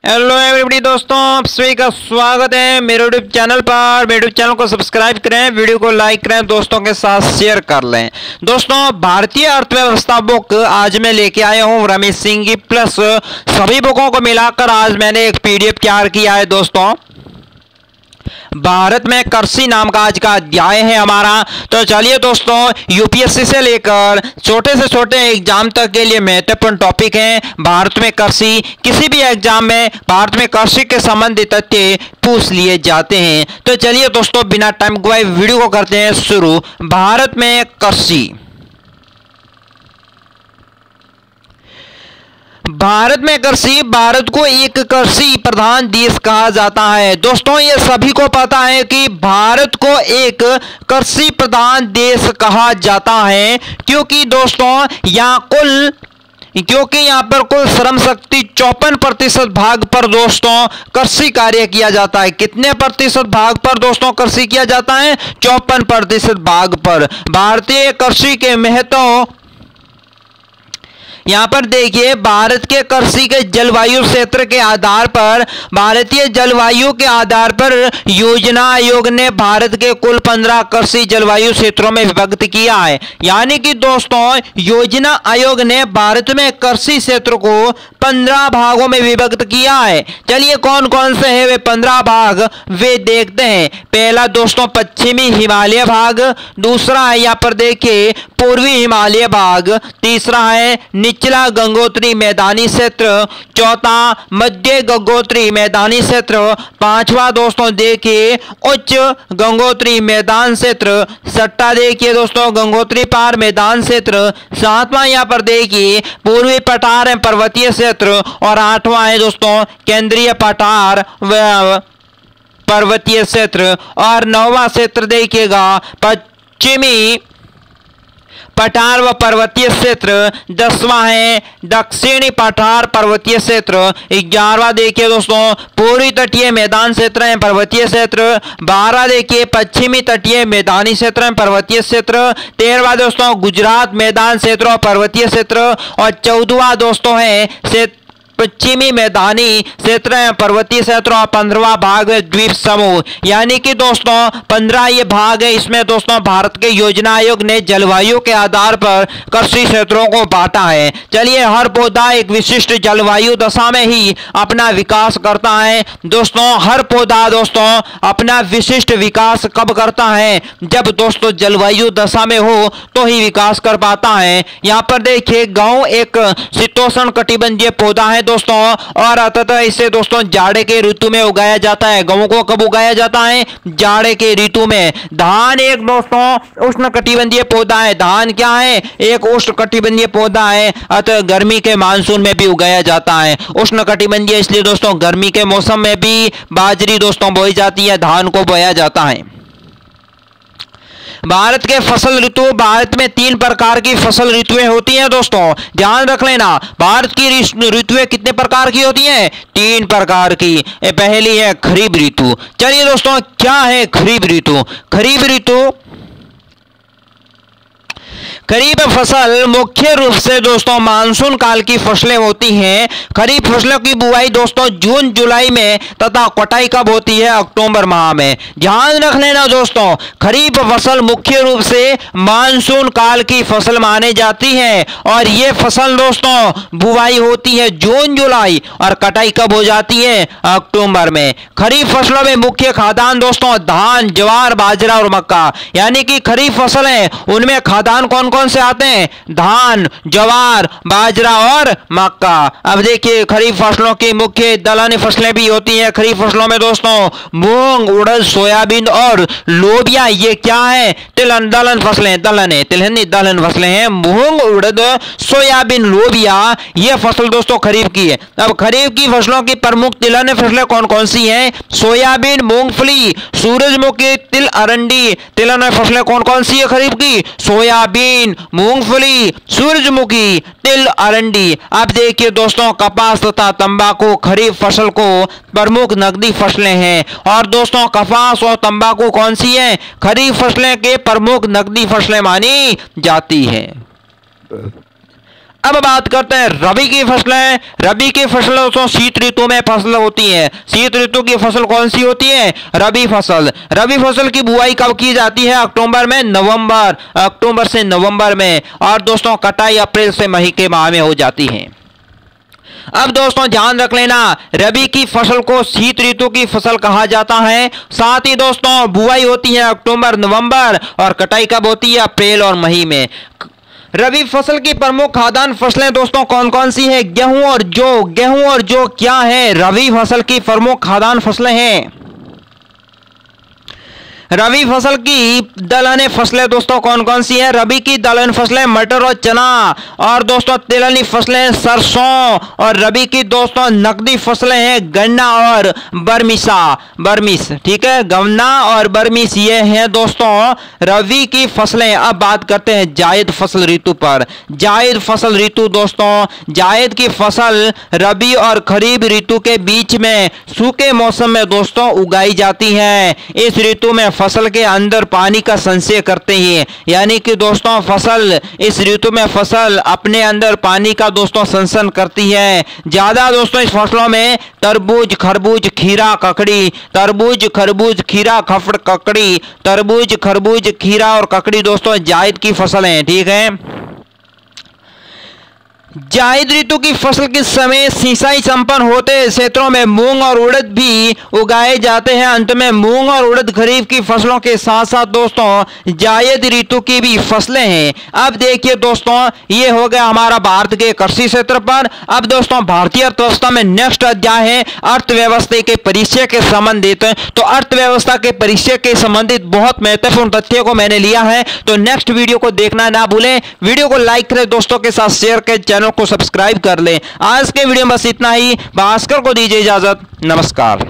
Hello everybody दोस्तों, आप सभी का स्वागत है मेरे यूट्यूब चैनल पर। मेरे यूट्यूब चैनल को सब्सक्राइब करें, वीडियो को लाइक करें, दोस्तों के साथ शेयर कर लें। दोस्तों, भारतीय अर्थव्यवस्था बुक आज मैं लेके आया हूं रमेश सिंह की, प्लस सभी बुकों को मिलाकर आज मैंने एक पीडीएफ तैयार किया है। दोस्तों, भारत में कृषि नाम का आज का अध्याय है हमारा। तो चलिए दोस्तों, यूपीएससी से लेकर छोटे से छोटे एग्जाम तक के लिए महत्वपूर्ण टॉपिक है भारत में कृषि। किसी भी एग्जाम में भारत में कृषि के संबंधित तथ्य पूछ लिए जाते हैं। तो चलिए दोस्तों, बिना टाइम गवाए वीडियो को करते हैं शुरू। भारत में कृषि। भारत में कृषि, भारत को एक कृषि प्रधान देश कहा जाता है। दोस्तों, ये सभी को पता है कि भारत को एक कृषि प्रधान देश कहा जाता है, क्योंकि दोस्तों यहाँ पर कुल श्रम शक्ति 54% भाग पर दोस्तों कृषि कार्य किया जाता है। कितने प्रतिशत भाग पर दोस्तों कृषि किया जाता है? 54% भाग पर। भारतीय कृषि के महत्व यहां पर देखिए, भारत के कृषि के जलवायु क्षेत्र के आधार पर, भारतीय जलवायु के आधार पर योजना आयोग ने भारत के कुल 15 कृषि जलवायु क्षेत्रों में विभक्त किया है। यानी कि दोस्तों, योजना आयोग ने भारत में कृषि क्षेत्र को 15 भागों में विभक्त किया है। चलिए कौन कौन से हैं वे 15 भाग, वे देखते हैं। पहला दोस्तों पश्चिमी हिमालय भाग, दूसरा है यहाँ पर देखिए पूर्वी हिमालय भाग, तीसरा है निचला गंगोत्री मैदानी क्षेत्र, चौथा मध्य गंगोत्री मैदानी क्षेत्र, पांचवा दोस्तों देखिए उच्च गंगोत्री मैदान क्षेत्र, छठा देखिए दोस्तों गंगोत्री पार मैदान क्षेत्र, सातवां यहाँ पर देखिए पूर्वी पठार एवं पर्वतीय क्षेत्र, और आठवां है दोस्तों केंद्रीय पठार व पर्वतीय क्षेत्र, और नौवां क्षेत्र देखिएगा पश्चिमी पठार व पर्वतीय क्षेत्र, 10वां है दक्षिणी पठार पर्वतीय क्षेत्र, 11वां देखिए दोस्तों पूर्वी तटीय मैदान क्षेत्र है पर्वतीय क्षेत्र, 12 देखिए पश्चिमी तटीय मैदानी क्षेत्र है पर्वतीय क्षेत्र, 13वां दोस्तों गुजरात मैदान क्षेत्र और पर्वतीय क्षेत्र, और 14वां दोस्तों है पश्चिमी मैदानी क्षेत्र पर्वतीय क्षेत्र, और 15वां भाग है द्वीप समूह। यानी कि दोस्तों 15 ये भाग है। इसमें दोस्तों भारत के योजना आयोग ने जलवायु के आधार पर कृषि क्षेत्रों को बांटा है। चलिए, हर पौधा एक विशिष्ट जलवायु दशा में ही अपना विकास करता है। दोस्तों, हर पौधा दोस्तों अपना विशिष्ट विकास कब करता है? जब दोस्तों जलवायु दशा में हो तो ही विकास कर पाता है। यहाँ पर देखिए गेहूं एक शीतोष्ण कटिबंधीय पौधा है दोस्तों, और अतः इसे दोस्तों जाड़े के ऋतु में उगाया जाता है। गेहूं को कब उगाया जाता है? जाड़े के ऋतु में। धान एक दोस्तों उष्ण कटिबंधीय पौधा है। धान क्या है? एक उष्ण कटिबंधीय पौधा है, अतः गर्मी के मानसून में भी उगाया जाता है। उष्ण कटिबंधीय इसलिए दोस्तों गर्मी के मौसम में भी बाजरी दोस्तों बोई जाती है, धान को बोया जाता है। भारत के फसल ऋतु, भारत में 3 प्रकार की फसल ऋतुएं होती हैं दोस्तों, ध्यान रख लेना। भारत की ऋतुएं कितने प्रकार की होती हैं? 3 प्रकार की। पहली है खरीफ ऋतु। चलिए दोस्तों, क्या है खरीफ ऋतु? खरीफ ऋतु खरीफ फसल मुख्य रूप से दोस्तों मानसून काल की फसलें होती हैं। खरीफ फसलों की बुआई दोस्तों जून जुलाई में तथा कटाई कब होती है? अक्टूबर माह में। ध्यान रख लेना दोस्तों, खरीफ फसल मुख्य रूप से मानसून काल की फसल मानी जाती है, और ये फसल दोस्तों बुआई होती है जून जुलाई, और कटाई कब हो जाती है? अक्टूबर में। खरीफ फसलों में मुख्य खाद्यान्न दोस्तों धान, ज्वार, बाजरा और मक्का। यानी कि खरीफ फसल है उनमें खाद्यान्न कौन कौन से आते हैं? धान, ज्वार, बाजरा और मक्का। अब देखिए खरीफ फसलों की मुख्य दलहनी फसलें भी होती हैं। खरीफ फसलों में दोस्तों मूंग, उड़द, सोयाबीन और लोबिया, ये क्या है? दलहन फसलें, दलहन फसलें हैं। मूंग, उड़द, सोयाबीन, लोबिया, ये फसल दोस्तों खरीफ की है। अब खरीफ की फसलों की प्रमुख तिलहनी फसलें कौन कौन सी हैं? सोयाबीन, मूंगफली, सूरजमुखी, तिल, अरंडी। तिलहनी फसलें कौन कौन सी है खरीफ की? सोयाबीन, मूंगफली, सूरजमुखी, तिल, अरंडी। अब देखिए दोस्तों कपास तथा तंबाकू खरीफ फसल को प्रमुख नकदी फसलें हैं। और दोस्तों कपास और तंबाकू कौन सी हैं? खरीफ फसलें के प्रमुख नकदी फसलें मानी जाती हैं। अब बात करते हैं रबी की फसलें। रबी की फसल दोस्तों शीत ऋतु में फसल होती है। शीत ऋतु की फसल कौन सी होती है? रबी फसल। रबी फसल की बुआई कब की जाती है? अक्टूबर में नवंबर, अक्टूबर से नवंबर में, और दोस्तों कटाई अप्रैल से मई के माह में हो जाती है। अब दोस्तों ध्यान रख लेना, रबी की फसल को शीत ऋतु की फसल कहा जाता है। साथ ही दोस्तों बुआई होती है अक्टूबर नवंबर और कटाई कब होती है? अप्रैल और मई में। रबी फसल की प्रमुख खाद्यान्न फसलें दोस्तों कौन कौन सी है? गेहूं और जौ। गेहूं और जौ क्या है? रबी फसल की प्रमुख खाद्यान्न फसलें हैं। रबी फसल की दलहनी फसलें दोस्तों कौन कौन सी हैं? रबी की दलहनी फसलें मटर और चना, और दोस्तों तिलहनी फसलें सरसों, और रबी की दोस्तों नकदी फसलें हैं गन्ना और बरमिस। ठीक है, गन्ना और बरमिस ये हैं दोस्तों रबी की फसलें। अब बात करते हैं जायद फसल ऋतु पर। जायद फसल ऋतु दोस्तों, जायद की फसल रबी और खरीफ ऋतु के बीच में सूखे मौसम में दोस्तों उगाई जाती है। इस ऋतु में फसल के अंदर पानी का संचय करते हैं, यानी कि दोस्तों फसल इस ऋतु में फसल अपने अंदर पानी का दोस्तों संचयन करती है। ज्यादा दोस्तों इस फसलों में तरबूज, खरबूज, खीरा, ककड़ी, तरबूज, खरबूज, खीरा, खफड़, ककड़ी, तरबूज, खरबूज, खीरा और ककड़ी दोस्तों जायद की फसल है। ठीक है, जायद ऋतु की फसल के समय सिंचाई संपन्न होते क्षेत्रों में मूंग और उड़द भी उगाए जाते हैं। अंत में मूंग और उड़द खरीफ की फसलों के साथ साथ दोस्तों जायद ऋतु की भी फसलें हैं। अब देखिए दोस्तों, ये हो गया हमारा भारत के कृषि क्षेत्र पर। अब दोस्तों भारतीय अर्थव्यवस्था में नेक्स्ट अध्याय है अर्थव्यवस्था के परिचय के संबंधित। तो अर्थव्यवस्था के परिचय के संबंधित बहुत महत्वपूर्ण तथ्यों को मैंने लिया है, तो नेक्स्ट वीडियो को देखना ना भूलें। वीडियो को लाइक करें, दोस्तों के साथ शेयर करें, चैनल को सब्सक्राइब कर लें। आज के वीडियो में बस इतना ही। भास्कर को दीजिए इजाजत। नमस्कार।